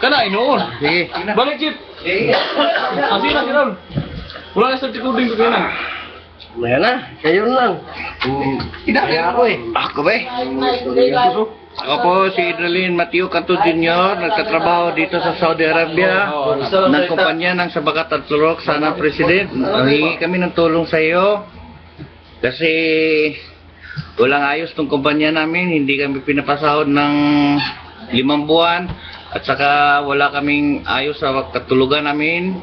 Kana, inoon. Sige. Balik, Chip. Kasi na, Sinol. Wala na sa tikuding ko kailan. Maya na, kayo lang. Kaya ako eh. Ako ba eh? Ako po si Idrelin Matthew Cantu Jr. Nagkatrabaho dito sa Saudi Arabia ng kumpanya ng Sabagat at Turok. Sana President, hingi kami ng tulong sa iyo kasi walang ayos tong kumpanya namin. Hindi kami pinapasahod ng 5 buwan at saka wala kaming ayos sa katulugan namin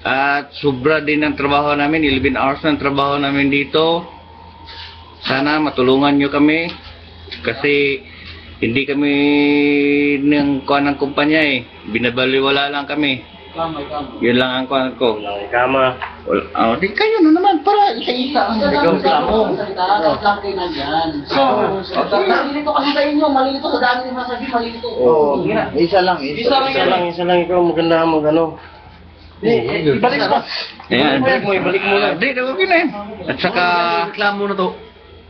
at sobra din ang trabaho namin. 11 hours ng trabaho namin dito. Sana matulungan nyo kami kasi hindi kami ng kuha ng kumpanya eh. Binabaliwala lang kami. Yun lang ang kuha ko. Kama. Di kayo na naman para isa-isa ang ikaw mo. Malilito kasi sa inyo, malilito sa dami ng masabi, malilito. Oo, isa lang ikaw maganda mo gano. Ibalik mo. Ayan. Ibalik mo lang. Di, okay na yun. At saka, reklamo na to.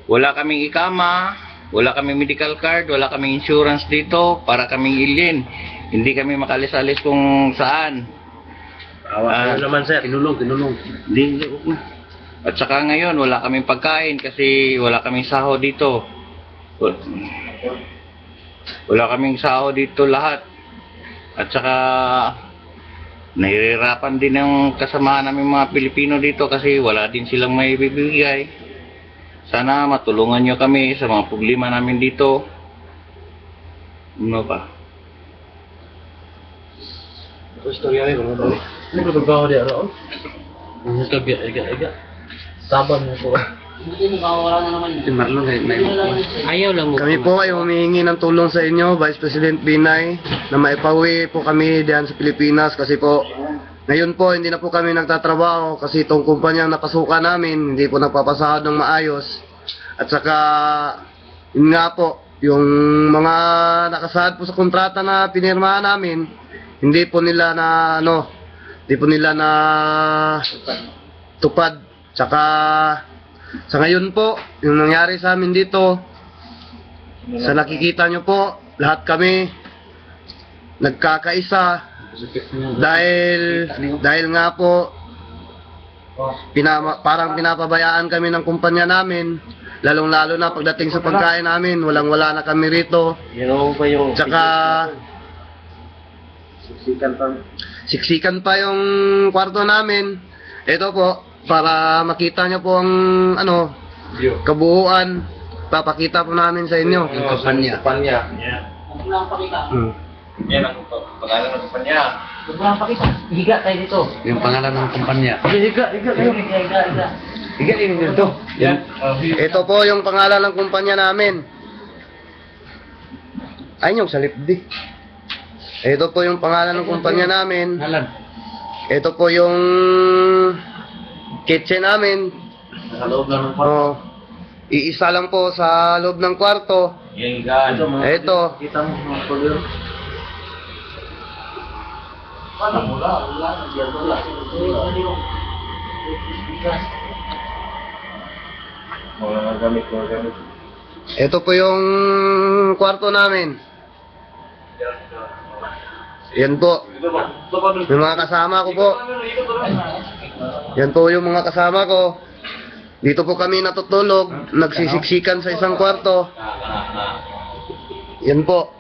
Wala kaming ikama, wala kaming medical card, wala kaming insurance dito para kaming ilin. Hindi kami makalis-alis kung saan. Awa naman sir, kinulong. Hindi. At saka ngayon, wala kaming pagkain kasi wala kaming sahod dito. Wala kaming sahod dito lahat. At saka, nahihirapan din ang kasamahan namin mga Pilipino dito kasi wala din silang may bibigay. Sana matulungan nyo kami sa mga problema namin dito. Ano pa? Ito istorya rin. Ano ba trabaho di araw? Ano ka biya? Saban mo po. Hindi mo kawala na naman yun. Marlon, Ayaw lang mo. Kami po ay humihingi ng tulong sa inyo, Vice President Binay, na maipawi po kami diyan sa Pilipinas kasi po ngayon po hindi na po kami nagtatrabaho kasi itong kumpanyang napasukan namin hindi po nagpapasahod ng maayos. At saka yun nga po, yung mga nakasahod po sa kontrata na pinirmahan namin, hindi po nila na tupad. Tsaka sa ngayon po, yung nangyari sa amin dito, sa nakikita nyo po, lahat kami nagkakaisa dahil nga po parang pinapabayaan kami ng kumpanya namin, lalong-lalo na pagdating sa pagkain namin, walang-wala na kami rito. Tsaka siksikan pa yung kwarto namin. Ito po, para makita nyo po ang kabuuan, papakita po namin sa inyo. Yung kumpanya. Huwag lang pakita. Yan ang pangalan ng kumpanya. Huwag lang pakita. Higa tayo dito. Yung pangalan ng kumpanya. Higa. Higa dito. Yan. Ito po yung pangalan ng kumpanya namin. Ayun yung salipdi. Ito po yung pangalan ng kumpanya namin. Halan. Ito po yung kitchen namin. Sa loob ng Iisa lang po sa loob ng kwarto. Yan gan. Ito. Kita mo mga polyo. Mga gamit. Ito po yung kwarto namin. Yan po. Yung mga kasama ko po. Yan po yung mga kasama ko. Dito po kami natutulog, nagsisiksikan sa isang kwarto. Yan po.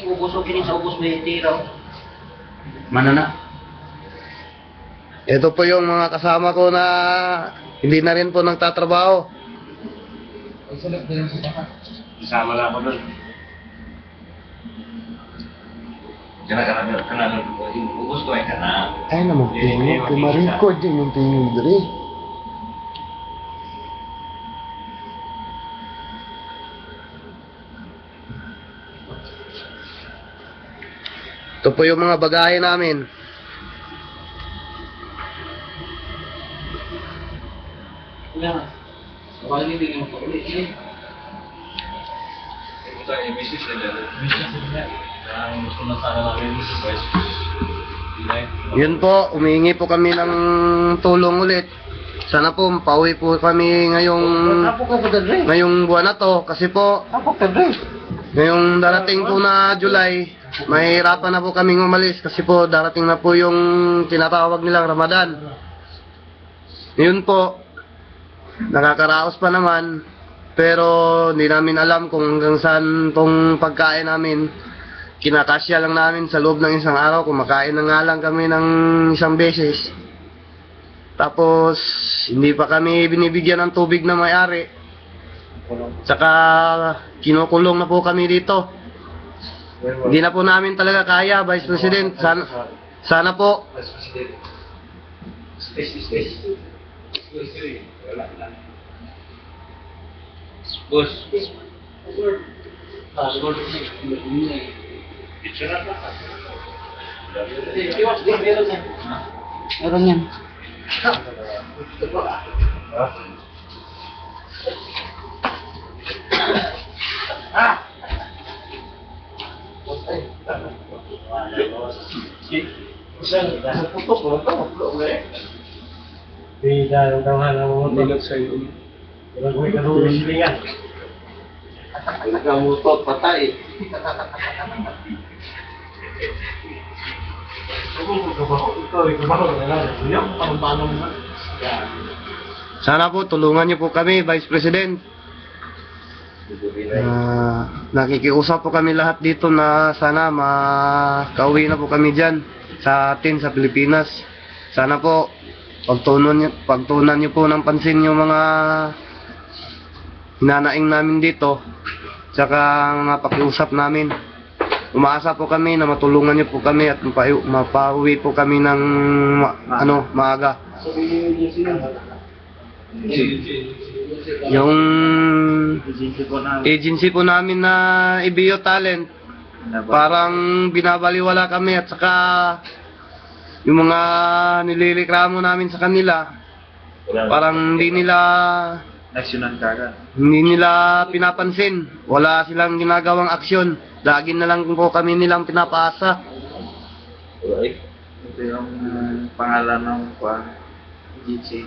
Ubus-ubin sa ubus may tiraw. Manana. Ito po yung mga kasama ko na hindi na rin po nagtatrabaho. Isama na ako doon. Kana ubus ko ay kana. Ay naman tingin, kumarikod din yung tingin diri. Ito po yung mga bagahe namin. Wala bibigyan mo pa ulit. Ito ay misis nila. Ang gusto na sana namin sa Vice. Yun po, humingi po kami ng tulong ulit. Sana po, pauwi po kami ngayong buwan na to. Kasi po, Ngayong darating po na July, mahirapan na po kaming umalis kasi po darating na po yung tinatawag nilang Ramadan. Ngayon po, nakakaraos pa naman, pero hindi namin alam kung hanggang saan tong pagkain namin. Kinakasya lang namin sa loob ng isang araw, kumakain na nga lang kami ng isang beses. Tapos, hindi pa kami binibigyan ng tubig na may-ari. Tsaka, kinukulong na po kami dito. Hindi na po namin talaga kaya, Vice President. Sana po. Boss. Meron yan. Tidak ang tawhan ng mga motor. Walang may kalusilingan. Nagamutot, patay. Sana po, tulungan niyo po kami, Vice President. Nakikiusap po kami lahat dito na sana makauwi na po kami dyan sa atin, sa Pilipinas. Sana po, pagtunan niyo po ng pansin yung mga hinanaing namin dito, tsaka mapakiusap namin. Umaasa po kami na matulungan niyo po kami at mapauwi po kami ng maaga. Yung agency po namin na IBO Talent, parang binabaliwala kami at saka yung mga nililikramo namin sa kanila, parang hindi nila pinapansin. Wala silang ginagawang aksyon. Lagi na lang po kami nilang pinapaasa. Ito yung pangalan ng agency.